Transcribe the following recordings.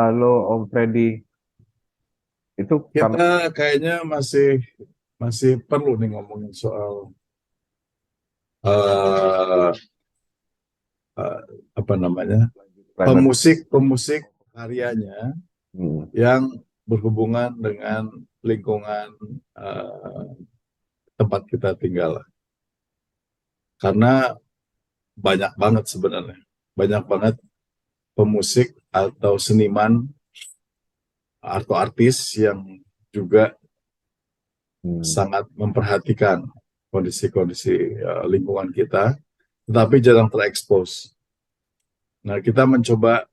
Halo Om Freddy, itu kamu Kita kayaknya masih masih perlu nih ngomongin soal eh eh, apa namanya climate. pemusik-pemusik karyanya Hmm. yang berhubungan dengan lingkungan eh, tempat kita tinggal. Karena banyak banget sebenarnya, banyak banget pemusik atau seniman atau artis yang juga Hmm. sangat memperhatikan kondisi-kondisi lingkungan kita, tetapi jarang terekspos. Nah, kita mencoba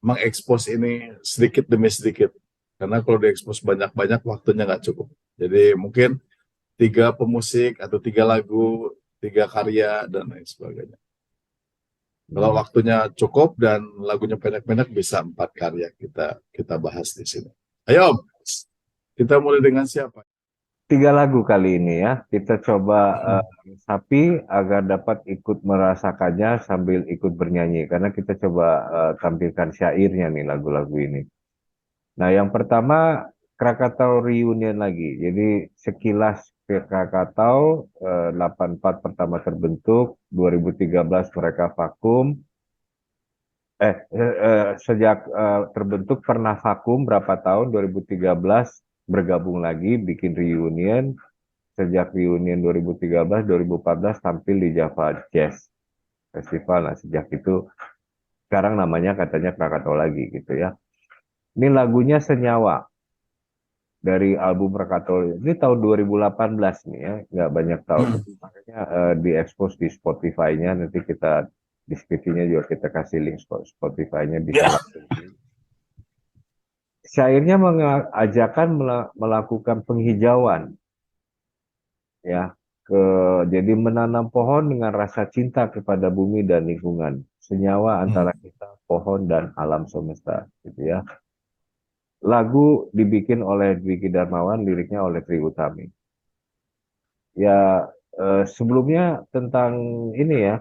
mengekspos ini sedikit demi sedikit. Karena kalau diekspos banyak-banyak, waktunya nggak cukup. Jadi mungkin 3 pemusik atau 3 lagu, 3 karya, dan lain sebagainya. Kalau Hmm. waktunya cukup dan lagunya pendek-pendek, bisa 4 karya kita kita bahas di sini. Ayo, Om. Kita mulai dengan siapa? 3 lagu kali ini ya, kita coba sapi agar dapat ikut merasakannya sambil ikut bernyanyi, karena kita coba tampilkan syairnya nih lagu-lagu ini. Nah, yang pertama Krakatau Reunion lagi. Jadi sekilas Krakatau 84 pertama terbentuk, 2013 mereka vakum. Sejak terbentuk pernah vakum berapa tahun, 2013 bergabung lagi bikin reunion. Sejak reunion 2013 2014 tampil di Java Jazz Festival. Nah, sejak itu sekarang namanya katanya Krakatau lagi gitu ya. Ini lagunya Senyawa dari album Krakatau. Ini tahun 2018 nih ya, nggak banyak tahu. Hmm. Tapi makanya diekspos di Spotify-nya, nanti kita deskripsinya juga kita kasih link Spotify-nya, bisa Ya. langsung. Syairnya mengajarkan melakukan penghijauan, ya, ke jadi menanam pohon dengan rasa cinta kepada bumi dan lingkungan, senyawa antara Hmm. kita, pohon dan alam semesta, gitu ya. Lagu dibikin oleh Dwiki Darmawan, liriknya oleh Trie Utami. Ya, sebelumnya tentang ini ya,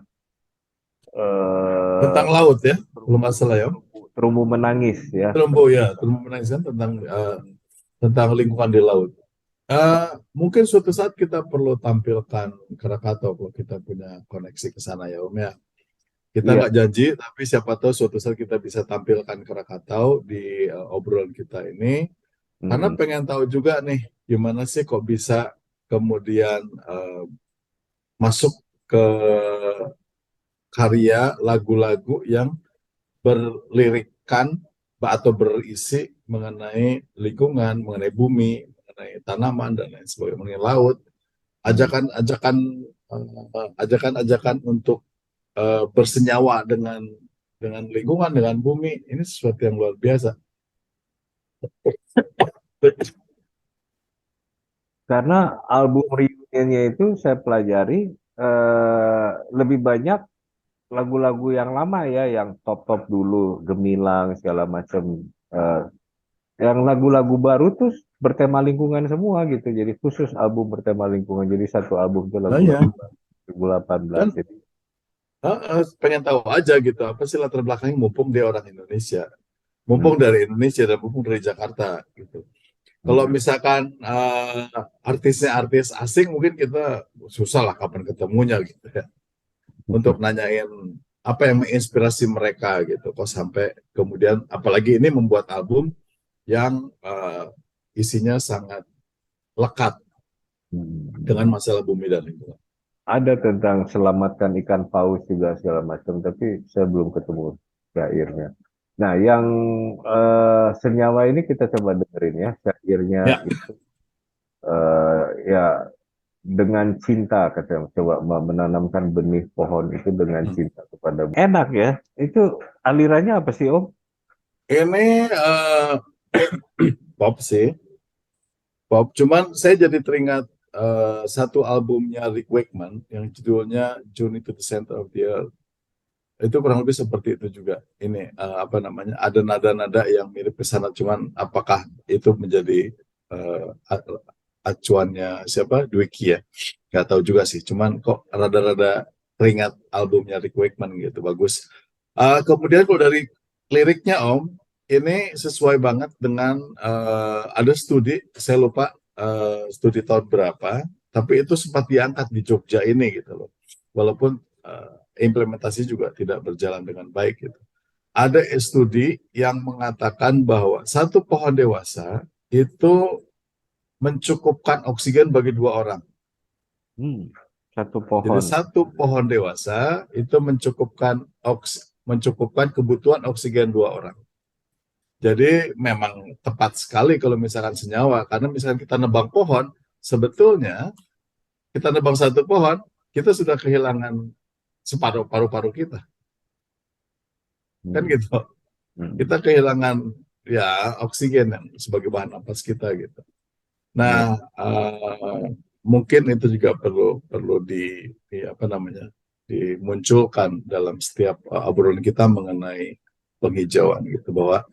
Tentang eh, laut ya, belum terumbu, masalah ya. terumbu menangis ya. Terumbu ya, terumbu menangis kan tentang lingkungan di laut. Mungkin suatu saat kita perlu tampilkan Krakatau kalau kita punya koneksi ke sana ya Om ya. Kita Iya. nggak janji, tapi siapa tahu suatu saat kita bisa tampilkan Krakatau di obrolan kita ini. Karena Mm-mm. pengen tahu juga nih, gimana sih kok bisa kemudian masuk ke karya lagu-lagu yang berlirikkan atau berisi mengenai lingkungan, mengenai bumi, mengenai tanaman dan lain sebagainya, mengenai laut. Mm. Ajakan-ajakan ajakan-ajakan untuk bersenyawa dengan lingkungan, dengan bumi, ini sesuatu yang luar biasa. Karena album reunionnya itu saya pelajari lebih banyak lagu-lagu yang lama ya, yang top-top dulu, Gemilang segala macam. Eh, yang lagu-lagu baru tuh bertema lingkungan semua gitu. Jadi khusus album bertema lingkungan. Jadi satu album itu Nah lagu-lagu ya, 2018. kan Jadi pengen tahu aja gitu, apa sih latar belakangnya mumpung dia orang Indonesia, hmm, mumpung dari Indonesia dan mumpung dari Jakarta gitu. Kalau hmm, misalkan artisnya artis asing, mungkin kita susah lah kapan ketemunya gitu ya. Untuk nanyain apa yang menginspirasi mereka gitu. Kok sampai kemudian, apalagi ini membuat album yang isinya sangat lekat dengan hmm. masalah bumi dan lingkungan. Ada tentang selamatkan ikan paus juga segala macam, tapi saya belum ketemu syairnya. Nah, yang senyawa ini kita coba dengerin ya, syairnya Ya, itu ya dengan cinta katanya, coba menanamkan benih pohon itu dengan cinta kepada bumi. Enak ya. Itu alirannya apa sih, Om? ini pop sih, pop. Cuman saya jadi teringat satu albumnya Rick Wakeman yang judulnya Journey to the Center of the Earth. Itu kurang lebih seperti itu juga. Ini apa namanya? Ada nada-nada yang mirip ke sana. Cuman apakah itu menjadi eh, acuannya siapa? Dwiki ya? Gak tahu juga sih. Cuman kok rada-rada teringat albumnya Rick Wakeman gitu. Bagus. Kemudian kalau dari liriknya Om, ini sesuai banget dengan ada studi, saya lupa studi tahun berapa, tapi itu sempat diangkat di Jogja ini gitu loh. Walaupun implementasi juga tidak berjalan dengan baik gitu. Ada studi yang mengatakan bahwa satu pohon dewasa itu mencukupkan oksigen bagi 2 orang. Hmm, satu Jadi pohon. satu pohon dewasa itu mencukupkan kebutuhan oksigen 2 orang. Jadi memang tepat sekali kalau misalkan senyawa, karena misalkan kita nebang pohon, sebetulnya kita nebang satu pohon, kita sudah kehilangan separuh paru-paru kita, kan Hmm, gitu. Kita hmm, kehilangan ya oksigen yang sebagai bahan napas kita gitu. ya. Nah, mungkin itu juga perlu perlu di apa namanya dimunculkan dalam setiap obrolan kita mengenai penghijauan gitu, bahwa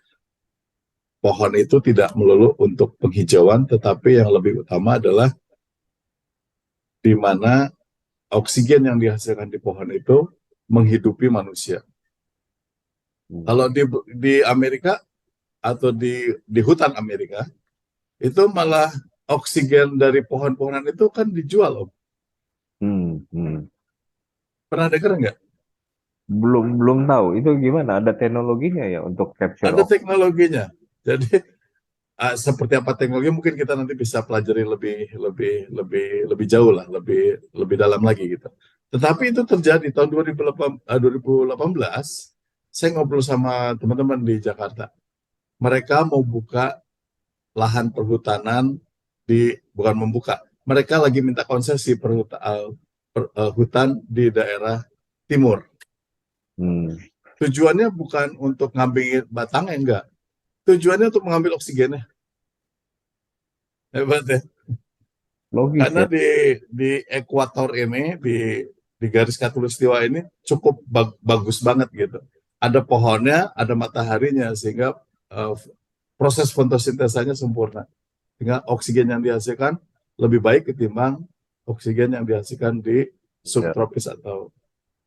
pohon itu tidak melulu untuk penghijauan, tetapi yang lebih utama adalah di mana oksigen yang dihasilkan di pohon itu menghidupi manusia. Hmm, Kalau di Amerika atau di hutan Amerika, itu malah oksigen dari pohon-pohonan itu kan dijual, Om. hmm. Pernah dengar nggak? Belum belum tahu itu gimana? Ada teknologinya ya untuk capture Ada oxygen. teknologinya. Jadi seperti apa teknologi mungkin kita nanti bisa pelajari lebih lebih lebih lebih jauh lah, lebih lebih dalam lagi gitu. Tetapi itu terjadi tahun 2018, saya ngobrol sama teman-teman di Jakarta. Mereka mau buka lahan perhutanan bukan membuka. Mereka lagi minta konsesi hutan di daerah timur. Hmm, Tujuannya bukan untuk ngambil batangnya, enggak. Tujuannya untuk mengambil oksigennya. Hebat ya. logis Karena ya. di ekuator ini, di garis khatulistiwa ini cukup bagus banget gitu. Ada pohonnya, ada mataharinya, sehingga eh, proses fotosintesanya sempurna. Sehingga oksigen yang dihasilkan lebih baik ketimbang oksigen yang dihasilkan di Ya. subtropis atau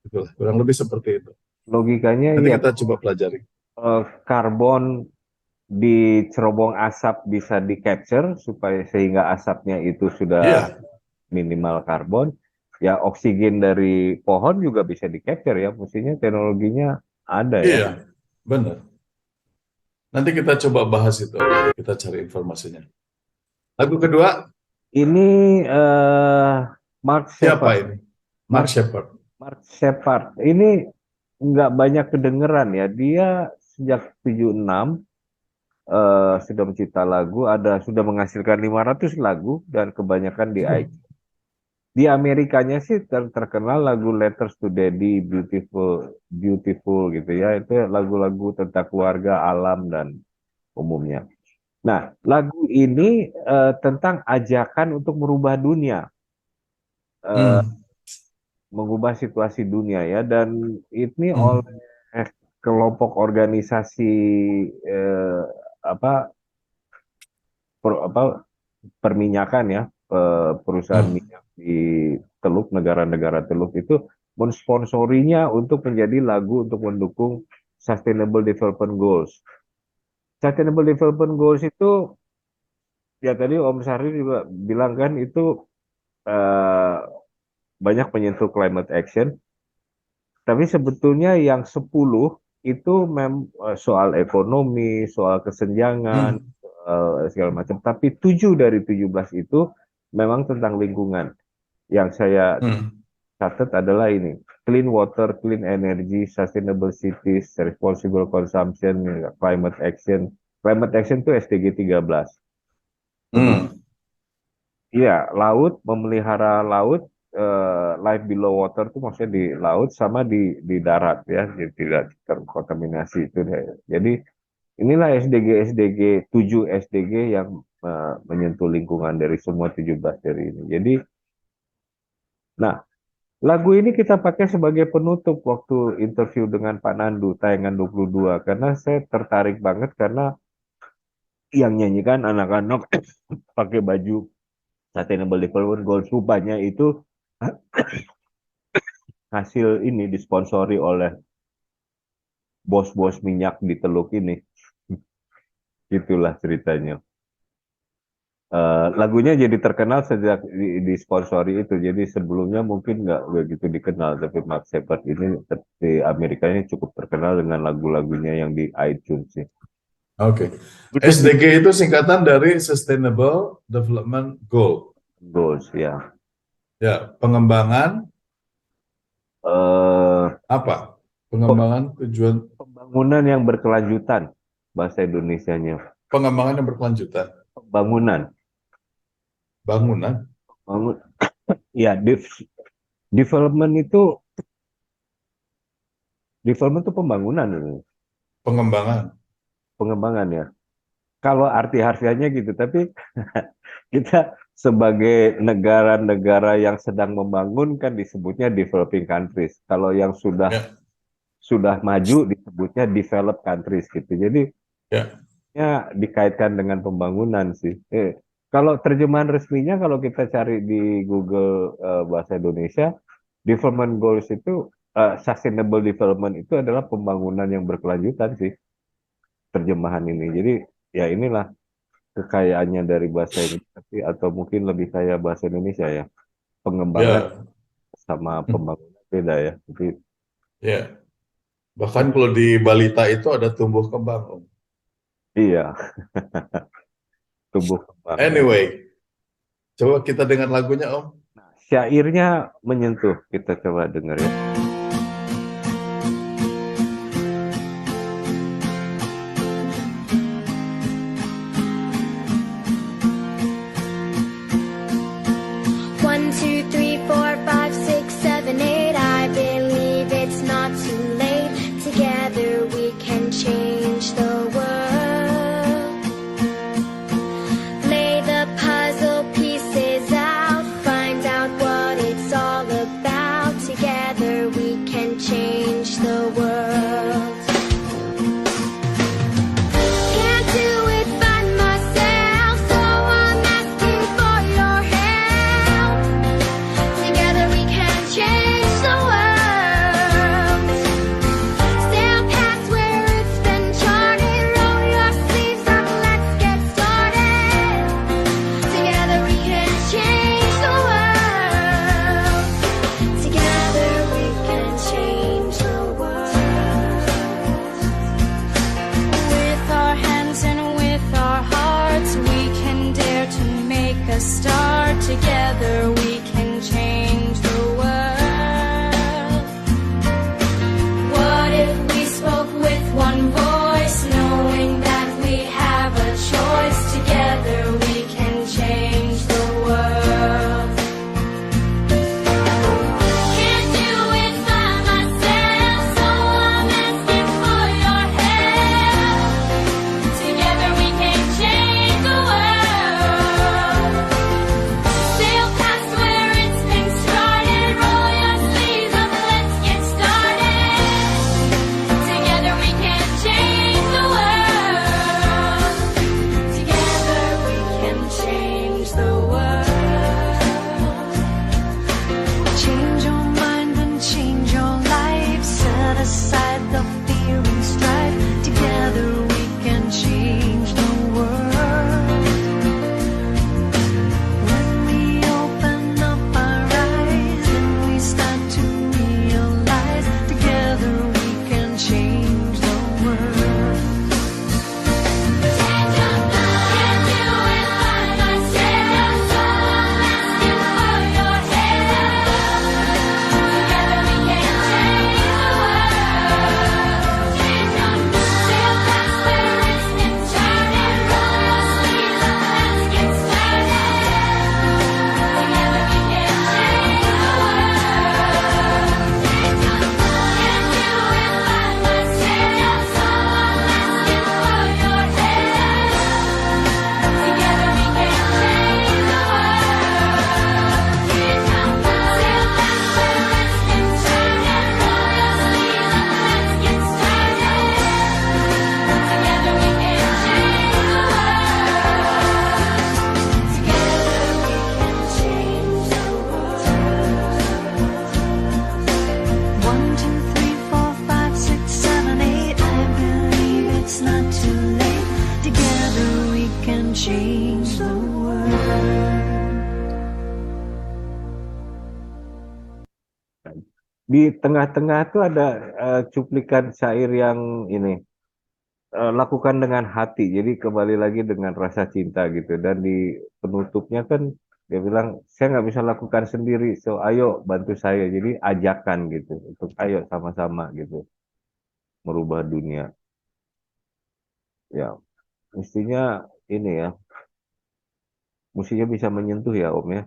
itulah. Kurang lebih seperti itu. Logikanya Nanti ya kita coba pelajari. karbon di cerobong asap bisa di capture supaya sehingga asapnya itu sudah Iya, minimal karbon. Ya oksigen dari pohon juga bisa di capture ya. Mestinya teknologinya ada ya. iya, benar. Nanti kita coba bahas itu. Kita cari informasinya. Lagu kedua, Ini Mark siapa Shepard. ini? Mark Mark Shepard. Mark Shepard. Ini nggak banyak kedengeran ya. Dia sejak 76 sudah mencipta lagu, sudah menghasilkan 500 lagu dan kebanyakan di iTunes. Di Amerikanya sih terkenal lagu Letters to Daddy, Beautiful, Beautiful gitu ya. Itu lagu-lagu tentang keluarga, alam dan umumnya. Nah, lagu ini tentang ajakan untuk merubah dunia, eh, Hmm. mengubah situasi dunia ya. Dan ini oleh Hmm. kelompok organisasi eh, apa apa perminyakan ya, perusahaan Hmm. minyak di Teluk, negara-negara Teluk itu mensponsorinya untuk menjadi lagu untuk mendukung Sustainable Development Goals. Sustainable Development Goals itu ya tadi Om Sarri juga bilang kan itu eh, banyak menyentuh climate action, tapi sebetulnya yang 10 itu soal ekonomi, soal kesenjangan, Hmm. segala macam. Tapi 7 dari 17 itu memang tentang lingkungan. Yang saya Hmm. catat adalah ini: clean water, clean energy, sustainable cities, responsible consumption, climate action. Climate action itu SDG 13. Kemudian Hmm. iya, laut, memelihara laut, life below water itu maksudnya di laut sama di darat ya, jadi tidak terkontaminasi itu deh. Jadi inilah SDG 7 SDG yang menyentuh lingkungan dari semua 17 dari ini. Jadi, nah, lagu ini kita pakai sebagai penutup waktu interview dengan Pak Nandu, tayangan 22. Karena saya tertarik banget karena yang nyanyikan anak-anak pakai baju Sustainable Development Goals. Rupanya itu hasil ini disponsori oleh bos-bos minyak di Teluk ini. Gitulah ceritanya. Lagunya jadi terkenal sejak disponsori itu. Jadi sebelumnya mungkin nggak begitu dikenal, tapi Mark Shepard ini di Amerika ini cukup terkenal dengan lagu-lagunya yang di iTunes sih. Oke. Udah sih. SDG itu singkatan dari Sustainable Development Goal. Goals ya. Ya, pengembangan Eh, apa? Pengembangan tujuan Pembangunan yang berkelanjutan, bahasa Indonesianya. pengembangan yang berkelanjutan. Pembangunan. Bangunan, Bangun, ya, development itu pembangunan, pengembangan. pengembangan ya. Kalau arti harfiahnya gitu, tapi kita sebagai negara-negara yang sedang membangun kan disebutnya developing countries. Kalau yang Ya, sudah maju disebutnya developed countries gitu. Jadi ya, ya dikaitkan dengan pembangunan sih. Kalau terjemahan resminya kalau kita cari di Google bahasa Indonesia, development goals itu sustainable development itu adalah pembangunan yang berkelanjutan sih terjemahan ini. Jadi ya inilah kekayaannya dari bahasa Inggris atau mungkin lebih kaya bahasa Indonesia ya. Pengembangan ya, sama pembangunan beda ya. Jadi ya. Bahkan kalau di balita itu ada tumbuh kembang, Om. iya, tumbuh kembang ya. Anyway, coba kita dengar lagunya, Om. Syairnya menyentuh, kita coba dengar ya. One, two, three, four, five, six, seven, eight. I believe it's not too late. Together we can change the world. Lay the puzzle pieces out. Find out what it's all about. Together we can change the world. Can't do it by myself, so I'm asking for your help. Together we can change the world. Sail past where it's been charted. Roll your sleeves up, let's get started. Together we can change the world. Together we can change the world. Di tengah-tengah tuh ada cuplikan syair yang ini, lakukan dengan hati. Jadi kembali lagi dengan rasa cinta gitu. Dan di penutupnya kan dia bilang, saya nggak bisa lakukan sendiri, so ayo bantu saya. Jadi ajakan gitu, untuk ayo sama-sama gitu, merubah dunia. Ya, mestinya ini ya, mestinya bisa menyentuh ya Om ya,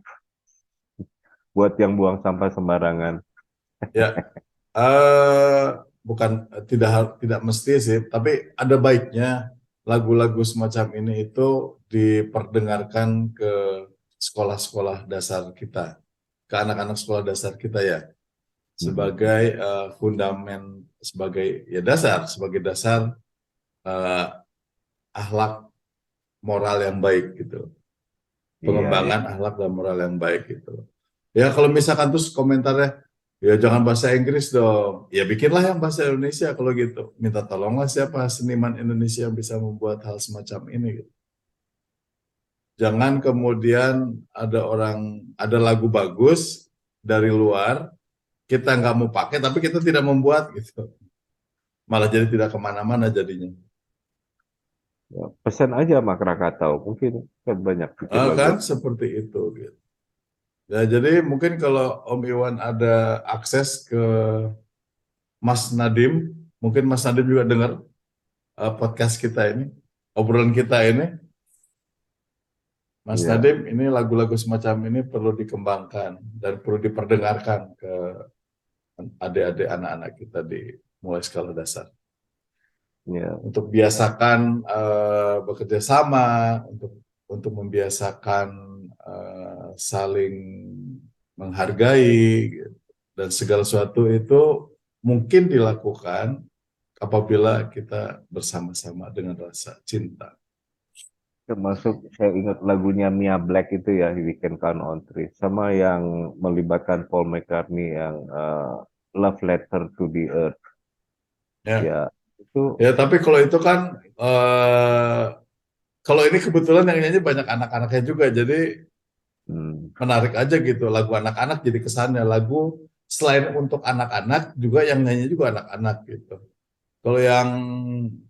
buat yang buang sampah sembarangan. Ya, eh bukan tidak mesti sih, tapi ada baiknya lagu-lagu semacam ini itu diperdengarkan ke sekolah-sekolah dasar kita, ke anak-anak sekolah dasar kita ya, Mm-mm. sebagai fundamen, sebagai ya dasar, sebagai dasar eh, akhlak moral yang baik gitu, Iya, iya. pengembangan akhlak dan moral yang baik gitu. Ya kalau misalkan terus komentarnya, ya jangan bahasa Inggris dong. Ya bikinlah yang bahasa Indonesia kalau gitu. Minta tolonglah siapa seniman Indonesia yang bisa membuat hal semacam ini, gitu. Jangan kemudian ada lagu bagus dari luar, kita nggak mau pakai, tapi kita tidak membuat gitu. Malah jadi tidak kemana-mana jadinya. Ya, pesan aja sama Krakatau, mungkin kan banyak bikin lagu. Kan seperti itu gitu. Ya, jadi mungkin kalau Om Iwan ada akses ke Mas Nadim, mungkin Mas Nadim juga dengar podcast kita ini, obrolan kita ini, Mas Iya, Nadim, ini lagu-lagu semacam ini perlu dikembangkan dan perlu diperdengarkan ke adik-adik anak-anak kita di mulai skala dasar. iya. Untuk biasakan bekerja sama, untuk membiasakan saling menghargai, gitu. Dan segala sesuatu itu mungkin dilakukan apabila kita bersama-sama dengan rasa cinta. Termasuk saya ingat lagunya Mia Black itu ya, We Can Count on Three, sama yang melibatkan Paul McCartney yang Love Letter to the Earth. Ya, Ya, itu ya tapi kalau itu kan kalau ini kebetulan yang nyanyi banyak anak-anaknya juga, jadi hmm, menarik aja gitu. Lagu anak-anak jadi kesannya lagu selain untuk anak-anak juga yang nyanyi juga anak-anak gitu. Kalau yang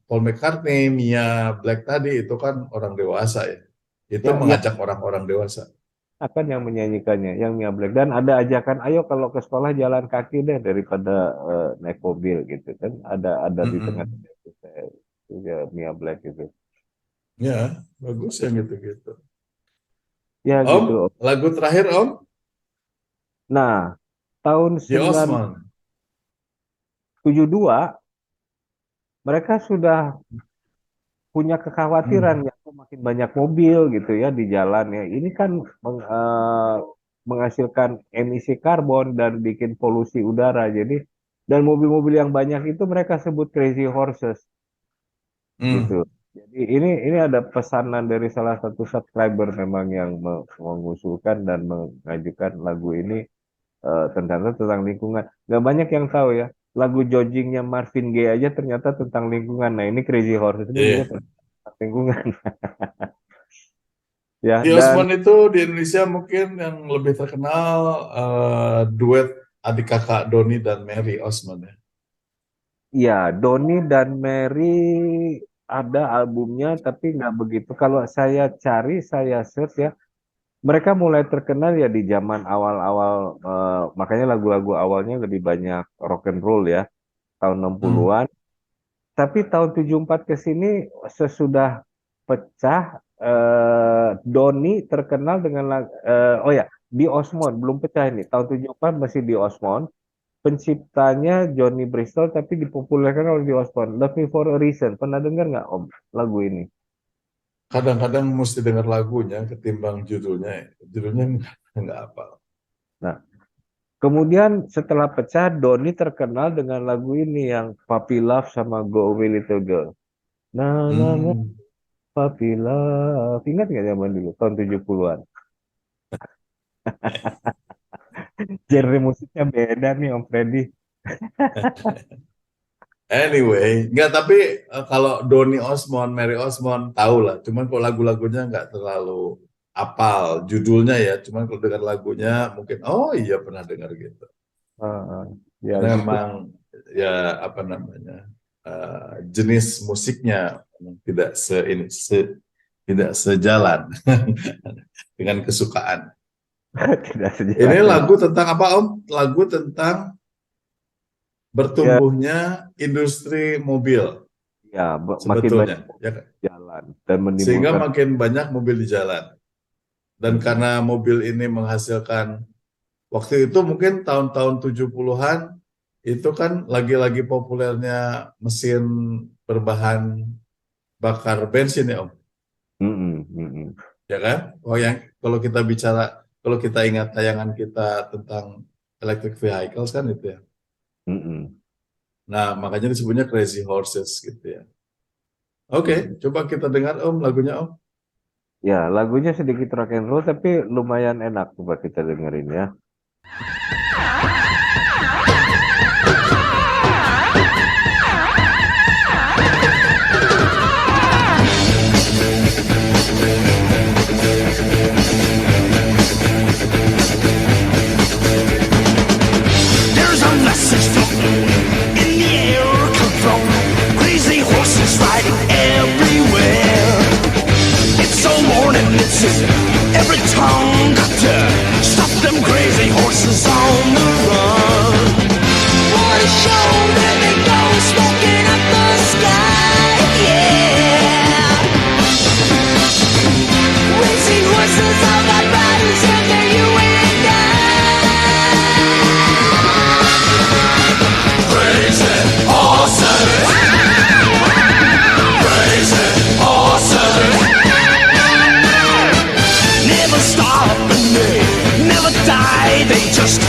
Paul McCartney, Mia Black tadi itu kan orang dewasa ya. Itu yang mengajak orang-orang dewasa. akan yang menyanyikannya, yang Mia Black. Dan ada ajakan, ayo kalau ke sekolah jalan kaki deh daripada naik mobil gitu kan. Ada di Mm-mm. tengah-tengah itu, itu ya, Mia Black itu. Ya, bagus yang gitu-gitu. Ya Om, gitu. Om. lagu terakhir Om, Nah, tahun di Osman. 1972 mereka sudah punya kekhawatiran Hmm. ya, kok makin banyak mobil gitu ya di jalan ya. Ini kan menghasilkan emisi karbon dan bikin polusi udara. Jadi dan mobil-mobil yang banyak itu mereka sebut crazy horses gitu. Hmm. Jadi ini ada pesanan dari salah satu subscriber memang yang mengusulkan dan mengajukan lagu ini tentang lingkungan. Gak banyak yang tahu ya. Lagu Joggingnya Marvin Gaye aja ternyata tentang lingkungan. Nah ini Crazy Horses ini juga Iya. tentang lingkungan. Ya, Di dan Osman itu di Indonesia mungkin yang lebih terkenal duet adik kakak Doni dan Mary Osman ya. ya Doni dan Mary ada albumnya tapi nggak begitu. Kalau saya cari, saya search ya, mereka mulai terkenal ya di zaman awal-awal, makanya lagu-lagu awalnya lebih banyak rock and roll ya, tahun Hmm. 60-an. Tapi tahun 74 ke sini sesudah pecah, Doni terkenal dengan oh ya, di Osmond belum pecah ini. Tahun 74 masih di Osmond. Penciptanya Johnny Bristol tapi dipopulerkan oleh di Osmond. Love Me for a Reason. Pernah dengar nggak Om lagu ini? Kadang-kadang mesti dengar lagunya ketimbang judulnya. Judulnya nggak apa. Nah, kemudian setelah pecah, Doni terkenal dengan lagu ini yang Puppy Love sama Go Away Little Girl. Nah, nah, nah, Hmm. Puppy Love. Ingat nggak zaman dulu, tahun 70-an? Genre musiknya beda nih Om Freddy. Anyway, nggak, tapi kalau Doni Osmond, Mary Osmond tahu lah. Cuman kalau lagu-lagunya nggak terlalu apal judulnya ya. Cuman kalau dengar lagunya mungkin oh iya pernah dengar gitu. Heeh. Ya, Karena gitu. memang ya apa namanya jenis musiknya memang tidak sejalan dengan kesukaan. Tidak Ini sejalan. lagu tentang apa Om? Lagu tentang Ya, bertumbuhnya industri mobil ya, makin banyak sebetulnya, ya kan? jalan dan Sehingga menimbulkan. makin banyak mobil di jalan. Dan Mm-mm. karena mobil ini menghasilkan, waktu itu mungkin tahun-tahun 70-an, itu kan lagi-lagi populernya mesin berbahan bakar bensin ya Om, Mm-mm, mm-mm. ya kan? Oh yang kalau kita ingat tayangan kita tentang electric vehicles kan itu ya. Mm-mm, Nah makanya disebutnya Crazy Horses gitu ya. Oke, mm-mm. coba kita dengar Om lagunya Om. Ya, lagunya sedikit rock and roll tapi lumayan enak, coba kita dengerin ya. There's a message floating in the air, control. Crazy horses riding everywhere. It's so morning, it's in every tongue. Got to stop them crazy horses on the run. What a show, there they go, smoking up the sky, yeah. Racing horses, all got riders, and they're you and I. Crazy horses. Crazy horses. Never stop and they never die. They just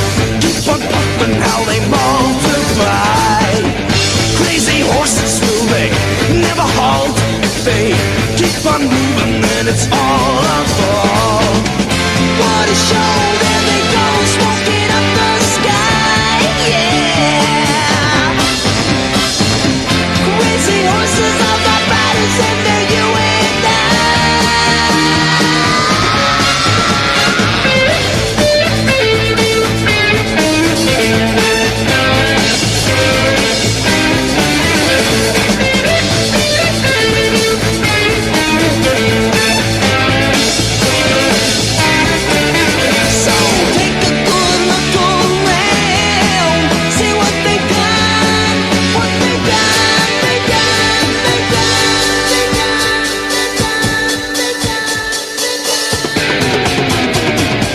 keep on pumping how they multiply. Crazy horses, will they never halt? If they keep on moving, then it's all a fall. What a show, there they go, smoking up the sky, yeah. Crazy horses, all got riders, and they're you and So take a good look around, see what they got, what they got, they got, they got, they got, they got, they got.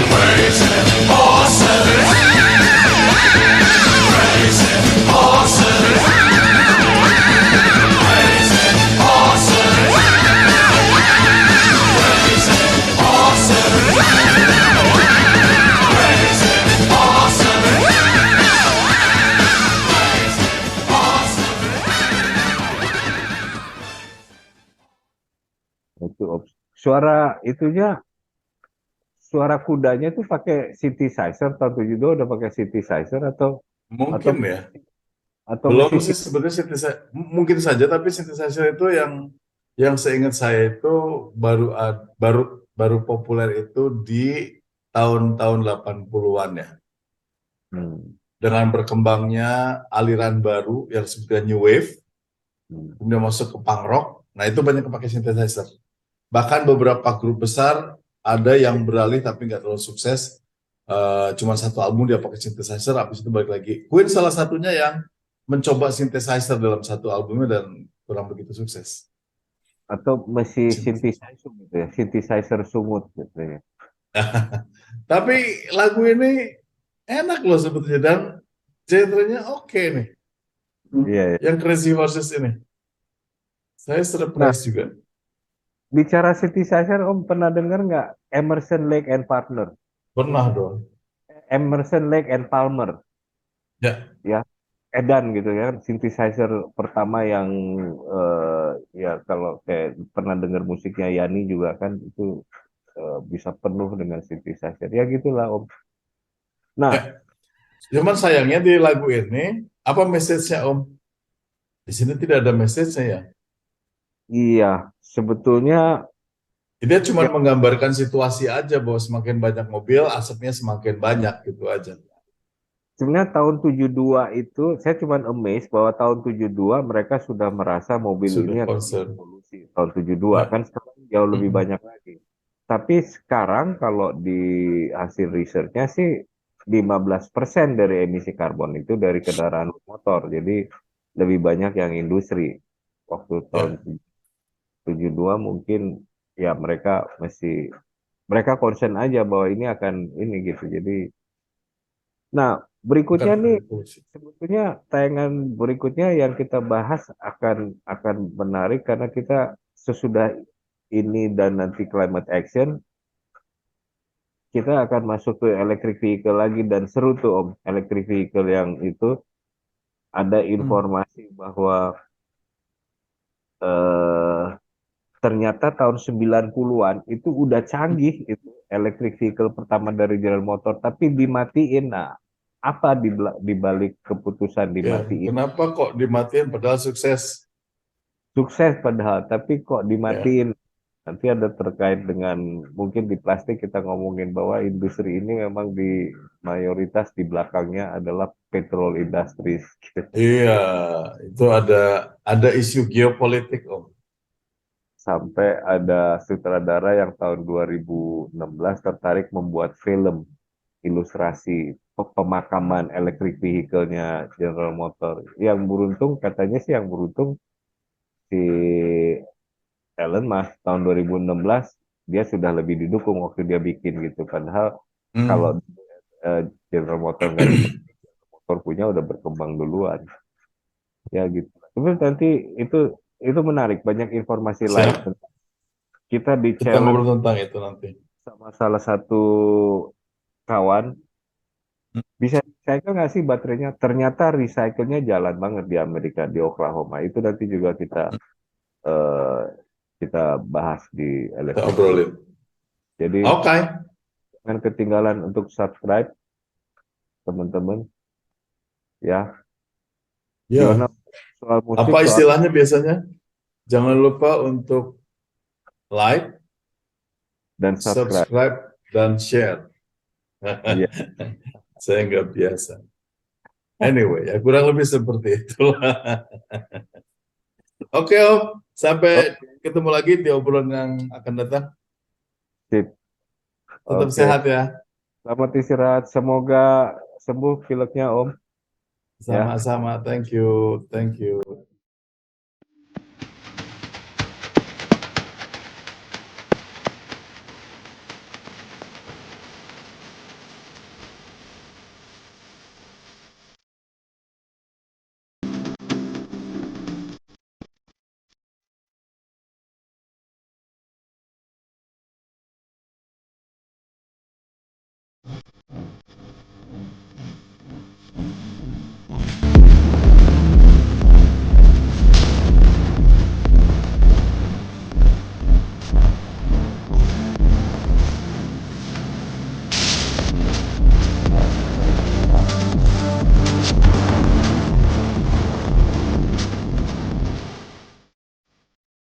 Crazy horses. Crazy horses. Crazy horses. Crazy horses. Itu suara itunya, suara kudanya itu pakai synthesizer tahun 72 udah pakai synthesizer atau Mungkin ya. atau Belum mesin. sih sebenarnya mungkin saja, tapi synthesizer itu yang seingat saya itu baru populer itu di tahun-tahun 80-an ya. Hmm, Dengan berkembangnya aliran baru yang disebutnya New Wave, hmm. kemudian masuk ke punk rock. Nah, itu banyak pakai synthesizer. Bahkan beberapa grup besar ada yang beralih tapi nggak terlalu sukses. Cuma satu album dia pakai synthesizer, habis itu balik lagi. Queen salah satunya yang mencoba synthesizer dalam satu albumnya dan kurang begitu sukses. Atau mesin synthesizer gitu ya, synthesizer sungut gitu ya. Tapi lagu ini enak loh sebetulnya dan genre-nya oke nih. Iya, iya. Yang Crazy Horses ini. Saya Nah, surprise juga. bicara synthesizer, Om pernah dengar nggak Emerson, Lake and Palmer? Pernah dong. Emerson, Lake and Palmer, Ya, ya, Edan gitu ya, synthesizer pertama yang ya kalau kayak pernah dengar musiknya Yani juga kan itu bisa penuh dengan synthesizer, ya gitulah Om. Nah, cuman sayangnya di lagu ini apa message-nya Om? Di sini tidak ada message-nya ya. iya sebetulnya Dia cuma ya, menggambarkan situasi aja bahwa semakin banyak mobil, asapnya semakin banyak gitu aja. sebenarnya tahun 72 itu saya cuman amazed bahwa tahun 72 mereka sudah merasa mobil Sudah ini akan concern. revolusi. Tahun 72 Ya. kan sekarang jauh lebih Mm-mm. banyak lagi. Tapi sekarang kalau di hasil risetnya sih 15% dari emisi karbon itu dari kendaraan motor. Jadi lebih banyak yang industri. Waktu Ya. tahun 72 mungkin ya mereka concern aja bahwa ini akan ini gitu. Jadi nah, Akan berikutnya nih revolusi. sebetulnya tayangan berikutnya yang kita bahas akan menarik karena kita sesudah ini dan nanti climate action kita akan masuk ke electric vehicle lagi dan seru tuh Om. Electric vehicle yang itu ada Hmm. informasi bahwa eh, ternyata tahun 90-an itu udah canggih itu electric vehicle pertama dari General Motors tapi dimatiin. Nah, apa di balik keputusan Ya, dimatiin? kenapa kok dimatiin padahal sukses? Sukses padahal, tapi kok Ya. dimatiin? Nanti ada terkait dengan mungkin di plastik kita ngomongin bahwa industri ini memang di mayoritas di belakangnya adalah petrol industries. Iya, itu ada isu geopolitik, Om. Sampai ada sutradara yang tahun 2016 tertarik membuat film ilustrasi pemakaman electric vehicle-nya General Motor. Yang beruntung katanya sih yang beruntung si Elon Musk tahun 2016 dia sudah lebih didukung waktu dia bikin gitu. Padahal kalau Hmm. eh, General Motor nggak dipakai, motor punya udah berkembang duluan. Ya gitu. Tapi nanti itu itu menarik, banyak informasi lain. Siap. Kita di Kita challenge ngobrol tentang itu nanti. sama salah satu kawan, bisa recycle nggak sih baterainya? Ternyata recycle-nya jalan banget di Amerika, di Oklahoma. Itu nanti juga eh, kita bahas di Kita Electric View. obrolin. Jadi Oke. jangan ketinggalan untuk subscribe teman-teman ya. Gimana Ya. soal musik, Apa soal istilahnya biasanya? Jangan lupa untuk like, dan subscribe. subscribe, dan share. Iya. Saya nggak biasa. Anyway, ya kurang lebih seperti itulah. Oke, Om. Sampai Oke, ketemu lagi di obrolan yang akan datang. sip. Tetap Oke. sehat ya. Selamat istirahat. Semoga sembuh pileknya, Om. Ya. Sama-sama. Thank you. Thank you.